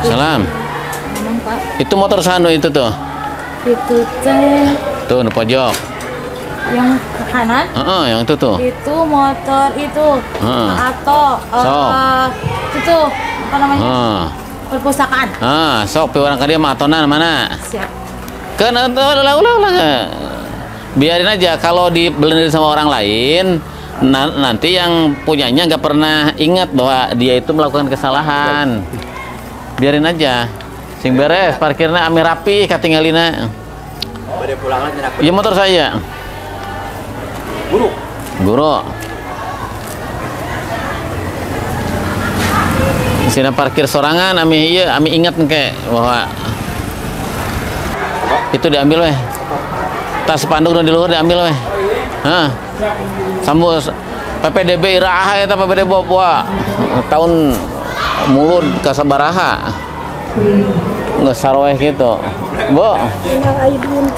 Salam. Memang Pak. Itu motor sanu itu tuh. Itu teh Tuh di pojok. yang ke kanan. Yang itu tuh. Itu motor itu. Atau itu apa namanya? Perpustakaan. Sok pi orang dia matonan mana? Siap. Kan ulah. Biarin aja kalau dibeli sama orang lain, nanti yang punyanya nggak pernah ingat bahwa dia itu melakukan kesalahan. Biarin aja. Sing beres parkirnya ame rapi katinggalina. Bade pulang lagi nak. Iya motor saya. Guru. Sina parkir sorangan ami ingat engke bahwa itu diambil weh. Tas spanduk nu di luhur diambil weh. Sambu PPDB iraha eta PPDB bawa tahun mulut ka sabaraha. Nggak sarweh gitu. Bu.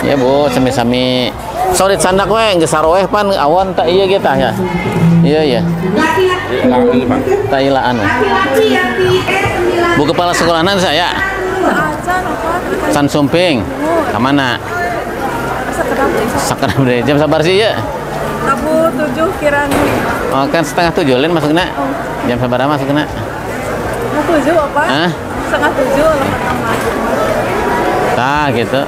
Ya Bu, sami-sami. Sorit sandak we geus sarweh pan awan tak iya kita ya. Iya. Tak ilaan. Bu kepala sekolahan saya. San Sumping. Ka mana? Sakedap deh. Jam sabar sih ya? Tabu 7 kiranya. Oh, kan setengah 7 lain masukna. Jam sabar masukna. 7 apa? Setengah 7 Nah, gitu.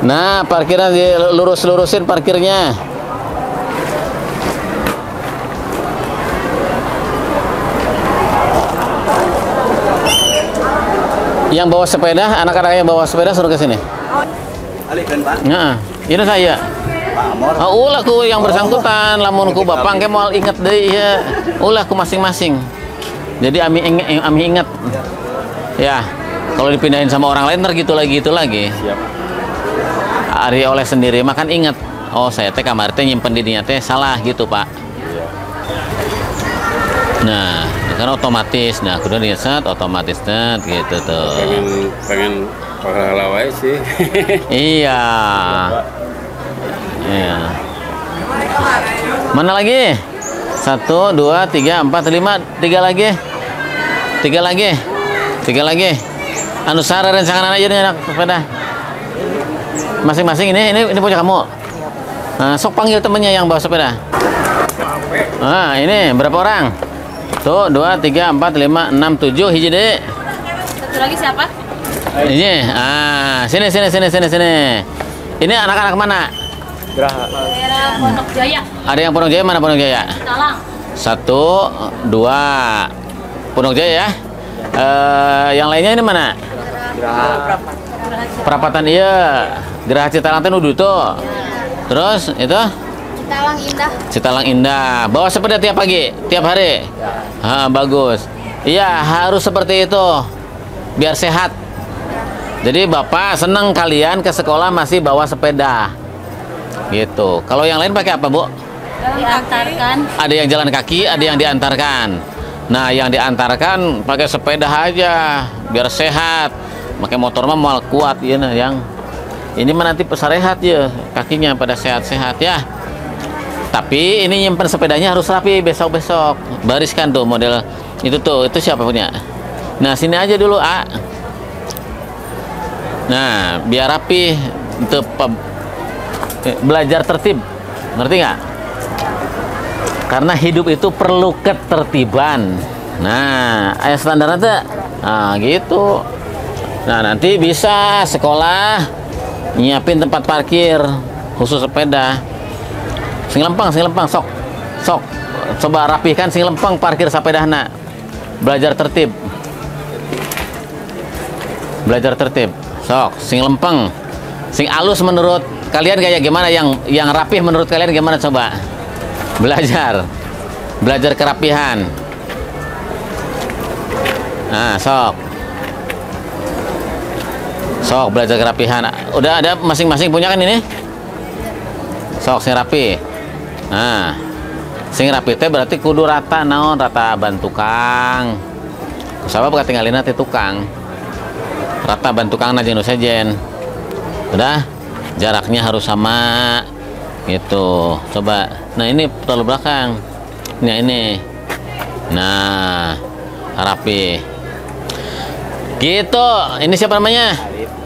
Nah, parkiran dilurus-lurusin parkirnya. Yang bawa sepeda, anak-anak yang bawa sepeda suruh ke sini. Alihkan Pak. Ini saya. Ulah ku yang bersangkutan, lamun ku bapak ke moal inget deh ya. Ulah ku masing-masing. Jadi ami ingat. Ya, kalau dipindahin sama orang lain ntar gitu lagi. Siap. Ari oleh sendiri makan ingat. Oh, saya teh kamar teh nyimpen di dinya teh salah gitu, Pak. Nah, kan otomatis. Nah, kudu diset otomatis net gitu tuh. Pengen pahala wae sih. Iya. Iya. Mana lagi? 1, 2, 3, 4, 5, 3 lagi. 3 lagi. Anu sare rencangan aja nih anak sepeda. Masing-masing ini punya kamu. Nah, sok panggil temennya yang bawa sepeda. Nah, ini berapa orang? Tuh, 2, 3, 4, 5, 6, 7 hiji deh. Satu lagi siapa? Ini. Sini. Ini anak-anak mana? Daerah Pondok Jaya. Ada yang Pondok Jaya, mana Pondok Jaya? Talang. 1, 2 Pondok Jaya ya. Yang lainnya ini mana? Perapatan iya. Geraha Citalang teh nudu tuh. Terus itu? Citalang Indah. Bawa sepeda tiap pagi, tiap hari. Bagus. Iya, harus seperti itu. Biar sehat. Jadi Bapak senang kalian ke sekolah masih bawa sepeda. Gitu. Kalau yang lain pakai apa, Bu? Diantarkan. Ada yang jalan kaki, ada yang diantarkan. Nah, yang diantarkan pakai sepeda aja biar sehat. Pakai motor mah mal kuat ya nah yang ini mah nanti pesarehat ya, kakinya pada sehat-sehat ya. Tapi ini nyimpen sepedanya harus rapi besok-besok. Bariskan tuh model itu tuh, itu siapa punya? Nah, sini aja dulu, A. Nah, biar rapi untuk belajar tertib. Ngerti nggak? Karena hidup itu perlu ketertiban. Nah, ayat standarnya tuh, nah gitu. Nah, nanti bisa sekolah nyiapin tempat parkir khusus sepeda. Sing lempeng, sok. Coba rapihkan sing lempeng parkir sepedahna. Belajar tertib. Belajar tertib. Sok, sing lempeng. Sing alus menurut kalian kayak gimana? Yang rapih menurut kalian gimana coba? Belajar. Belajar kerapihan. Nah, sok. Sok belajar kerapihan. Udah ada masing-masing punya kan ini? Sok sing rapi. Nah, sing rapi teh berarti kudu rata naon, rata ban tukang. Sabab katinggalin teh tukang. Rata ban tukang jeung nu sejen. Udah, jaraknya harus sama gitu. Coba. Nah, ini terlalu belakang. Nah, ini. Nah, rapi. Gitu. Ini siapa namanya?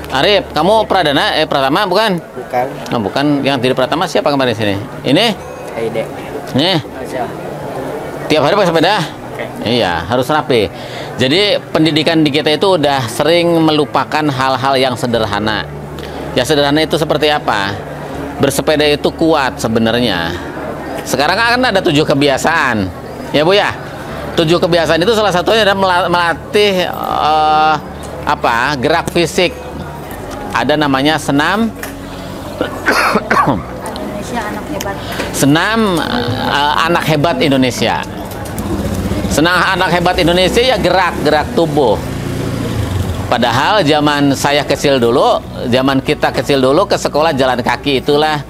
Arif. Kamu Pradana? Pratama bukan? Bukan. Nah, bukan. Yang tidak Pratama siapa kemarin sini? Ini? Aide. Nih. Tiap hari pakai sepeda? Iya, harus rapi. Jadi pendidikan di kita itu udah sering melupakan hal-hal yang sederhana. Ya sederhana itu seperti apa? Bersepeda itu kuat sebenarnya. Sekarang kan ada 7 kebiasaan, ya Bu ya. 7 kebiasaan itu salah satunya adalah melatih gerak fisik. Ada namanya senam. Indonesia anak hebat. Senam anak hebat Indonesia. Senam anak hebat Indonesia ya gerak tubuh. Padahal zaman saya kecil dulu, zaman kita kecil dulu ke sekolah jalan kaki, itulah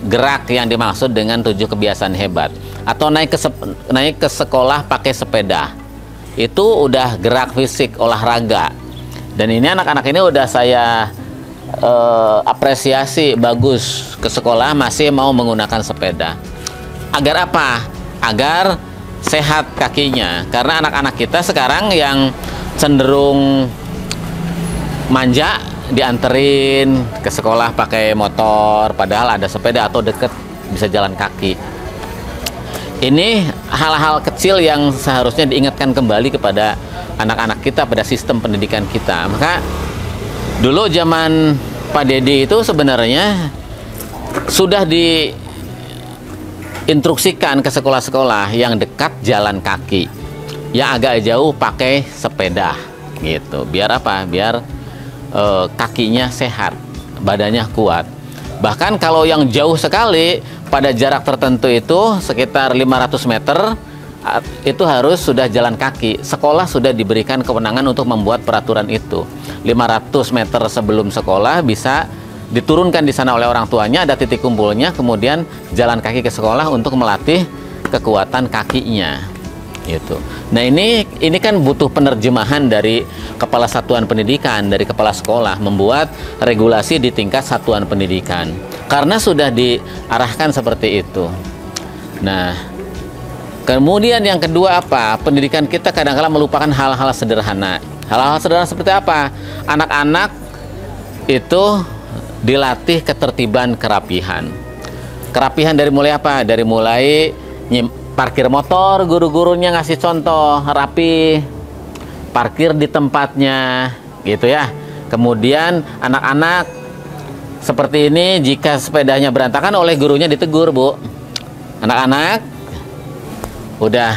gerak yang dimaksud dengan 7 kebiasaan hebat. Atau naik ke sekolah pakai sepeda. Itu udah gerak fisik, olahraga. Dan ini anak-anak ini udah saya apresiasi, bagus ke sekolah masih mau menggunakan sepeda. Agar apa? Agar sehat kakinya. Karena anak-anak kita sekarang yang cenderung manja, dianterin ke sekolah pakai motor, padahal ada sepeda atau deket bisa jalan kaki. Ini hal-hal kecil yang seharusnya diingatkan kembali kepada anak-anak kita, pada sistem pendidikan kita. Maka dulu zaman Pak Dedi itu sebenarnya sudah diinstruksikan ke sekolah-sekolah yang dekat jalan kaki, yang agak jauh pakai sepeda gitu. Biar apa? Biar kakinya sehat, badannya kuat. Bahkan kalau yang jauh sekali pada jarak tertentu itu sekitar 500 meter itu harus sudah jalan kaki. Sekolah sudah diberikan kewenangan untuk membuat peraturan itu. 500 meter sebelum sekolah bisa diturunkan di sana oleh orang tuanya, ada titik kumpulnya, kemudian jalan kaki ke sekolah untuk melatih kekuatan kakinya. Gitu. Nah ini kan butuh penerjemahan dari kepala satuan pendidikan, dari kepala sekolah, membuat regulasi di tingkat satuan pendidikan karena sudah diarahkan seperti itu. Nah kemudian yang kedua apa? Pendidikan kita kadang-kala melupakan hal-hal sederhana. Hal-hal sederhana seperti apa? Anak-anak itu dilatih ketertiban, kerapihan. Kerapihan dari mulai apa? Dari mulai parkir motor, guru-gurunya ngasih contoh rapi, parkir di tempatnya, gitu ya. Kemudian anak-anak seperti ini jika sepedanya berantakan oleh gurunya ditegur, Bu. Anak-anak udah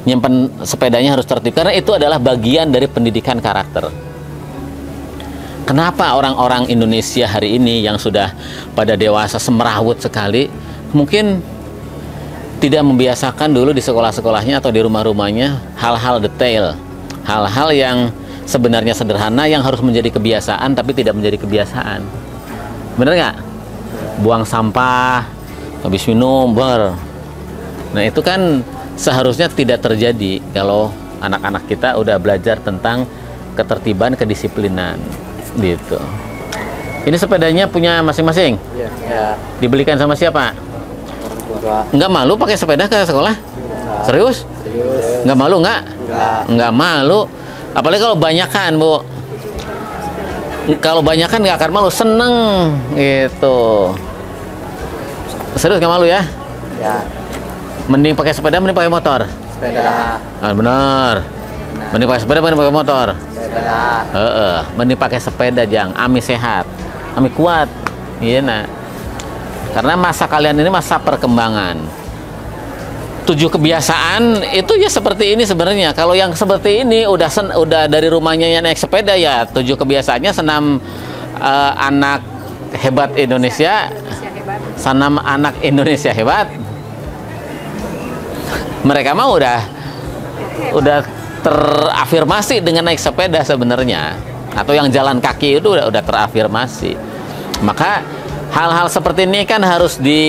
nyimpen sepedanya harus tertib karena itu adalah bagian dari pendidikan karakter. Kenapa orang-orang Indonesia hari ini yang sudah pada dewasa semrawut sekali mungkin tidak membiasakan dulu di sekolah-sekolahnya atau di rumah-rumahnya hal-hal detail, hal-hal yang sebenarnya sederhana yang harus menjadi kebiasaan tapi tidak menjadi kebiasaan. Bener nggak? Buang sampah habis minum nah itu kan seharusnya tidak terjadi kalau anak-anak kita udah belajar tentang ketertiban, kedisiplinan gitu. Ini sepedanya punya masing-masing? Ya. Dibelikan sama siapa? Nggak malu pakai sepeda ke sekolah? Serius? Nggak malu nggak? Nggak malu. Apalagi kalau banyakan, Bu. Kalau banyakan nggak akan malu, seneng gitu. Serius nggak malu ya? Ya. Mending pakai sepeda, mending pakai motor. Sepeda. Benar. Mending pakai sepeda, mending pakai motor. Sepeda. Mending pakai sepeda, Jang. Ami sehat, ami kuat. Iya nak. Karena masa kalian ini masa perkembangan. 7 kebiasaan itu ya seperti ini sebenarnya. Kalau yang seperti ini udah dari rumahnya yang naik sepeda ya 7 kebiasaannya senam anak hebat Indonesia, senam anak Indonesia hebat. Mereka mah udah terafirmasi dengan naik sepeda sebenarnya, atau yang jalan kaki itu udah terafirmasi. Maka hal-hal seperti ini kan harus di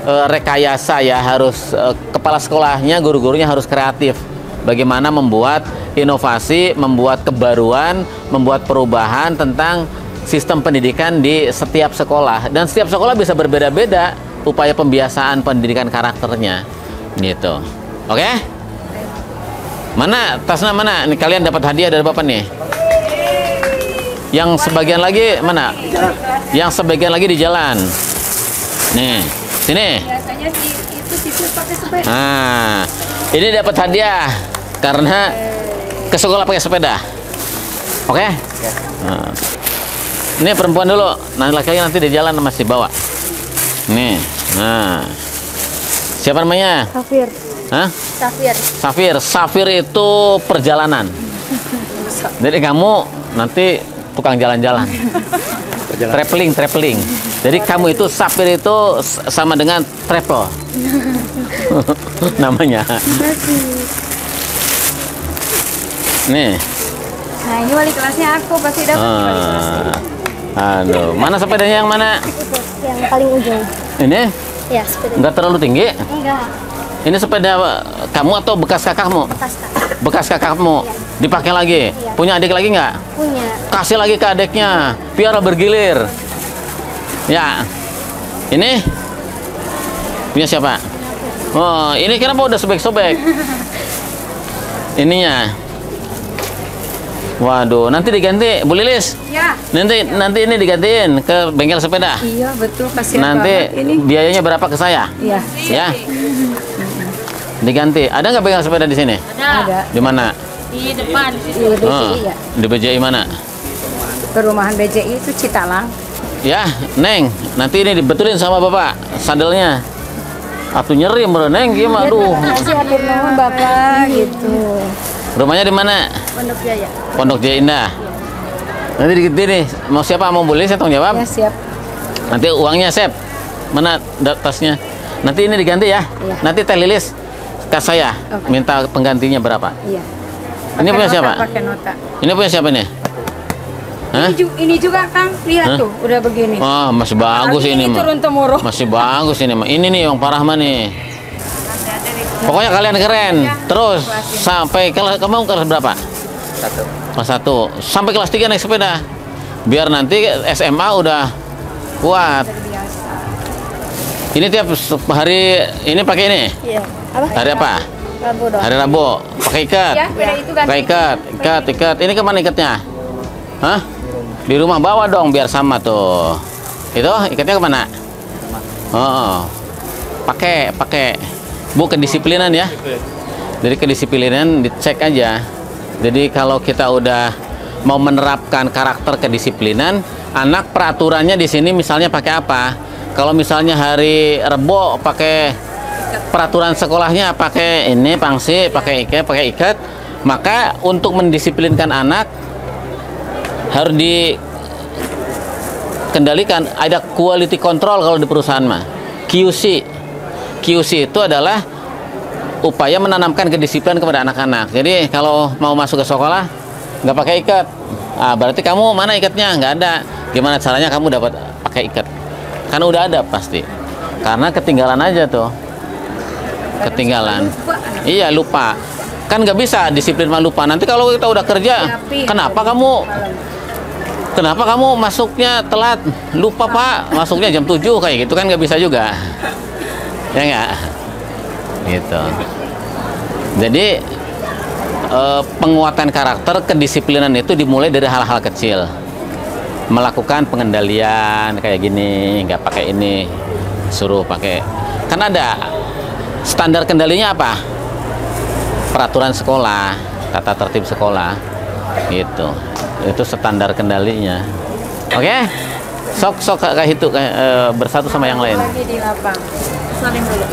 rekayasa ya, harus kepala sekolahnya, guru-gurunya harus kreatif. Bagaimana membuat inovasi, membuat kebaruan, membuat perubahan tentang sistem pendidikan di setiap sekolah. Dan setiap sekolah bisa berbeda-beda upaya pembiasaan pendidikan karakternya. Gitu. Oke? Mana tasnya mana? Nih kalian dapat hadiah dari Bapak nih. Yang sebagian lagi mana? Yang sebagian lagi di jalan. Nih. Sini. Biasanya itu sisir pakai sepeda. Nah, ini dapat hadiah karena ke sekolah pakai sepeda. Oke? Nah. Ini perempuan dulu. Nanti laki-laki nanti di jalan masih bawa. Nih. Nah. Siapa namanya? Safir. Hah? Safir. Safir. Safir itu perjalanan. Jadi kamu nanti tukang jalan-jalan. Traveling. Jadi kamu itu Safir itu sama dengan travel. Namanya. Nih. Nah, ini wali kelasnya aku pasti dapat wali kelasnya. Aduh, mana sepedanya yang mana? Yang paling ujung. Ini? Ya, sepeda. Enggak terlalu tinggi? Enggak. Ini sepeda kamu atau bekas kakakmu? Bekas Kak. Bekas kakakmu. Dipakai lagi? Iya. Punya adik lagi nggak? Punya. Kasih lagi ke adiknya, biar bergilir. Ya, ini punya siapa? Oh, ini kenapa udah sobek-sobek? Ininya. Waduh, nanti diganti, Bu Lilis. Ya. Nanti ini digantiin ke bengkel sepeda. Iya, betul, kasihan Nanti banget ini. biayanya berapa ke saya? Iya. Ya. Diganti. Ada nggak bengkel sepeda di sini? Ada. Di mana? Di depan. Di Oh, BCI ya. di BJI mana? Perumahan BCI itu Citalang. Ya, Neng, nanti ini dibetulin sama Bapak sadelnya. Atuh nyeri bro, Neng, gimana? Aduh. Kasih atur nuhun Bapak gitu. Rumahnya di mana? Pondok Jaya. Pondok Jaya Indah. Nanti dikit nih, mau siapa mau beli saya tanggung jawab. Ya, siap. Nanti uangnya Sep. Mana tasnya? Nanti ini diganti ya. Iya. Nanti Teh Lilis ke saya. Oke. Minta penggantinya berapa? Iya. Ini punya Pakai siapa? nota, pakai nota. Ini punya siapa nih? Hah? Ini juga Kang, lihat Hah? tuh, udah begini. Oh, masih bagus ini mah. turun temurun. Masih bagus ini mah. Ini nih yang parah mah nih. Pokoknya kalian keren. Terus sampai kamu kelas berapa? 1. Kelas 1. Sampai kelas 3 naik sepeda. Biar nanti SMA udah kuat. Ini tiap hari ini pakai ini. Iya. Apa? Hari apa? Rabu dong. Hari Rabu. Pakai ikat. Ya, udah itu ganti. Pakai ikat. Ini kemana ikatnya? Hah? Di rumah bawa dong biar sama tuh. Itu ikatnya kemana? Oh, pakai. Bu, kedisiplinan ya. Jadi kedisiplinan dicek aja. Jadi kalau kita udah mau menerapkan karakter kedisiplinan, anak peraturannya di sini misalnya pakai apa? Kalau misalnya hari Rebo pakai peraturan sekolahnya pakai ini pangsi, pakai ikat, maka untuk mendisiplinkan anak harus dikendalikan, ada quality control kalau di perusahaan mah. QC itu adalah upaya menanamkan kedisiplinan kepada anak-anak. Jadi kalau mau masuk ke sekolah nggak pakai ikat, berarti kamu mana ikatnya? Nggak ada. Gimana caranya kamu dapat pakai ikat? Karena udah ada pasti. Karena ketinggalan aja tuh. Ketinggalan. Iya, lupa. Kan nggak bisa disiplin mah lupa. Nanti kalau kita udah kerja, kenapa kamu masuknya telat? Lupa Pak, masuknya jam 7 kayak gitu kan nggak bisa juga. Ya nggak? Gitu. Jadi penguatan karakter, kedisiplinan itu dimulai dari hal-hal kecil. Melakukan pengendalian kayak gini, nggak pakai ini, suruh pakai. Kan ada standar kendalinya apa? Peraturan sekolah, tata tertib sekolah, gitu. Itu standar kendalinya. Oke? Sok kayak itu bersatu sama yang lain. Lagi di lapang. Saling dulu.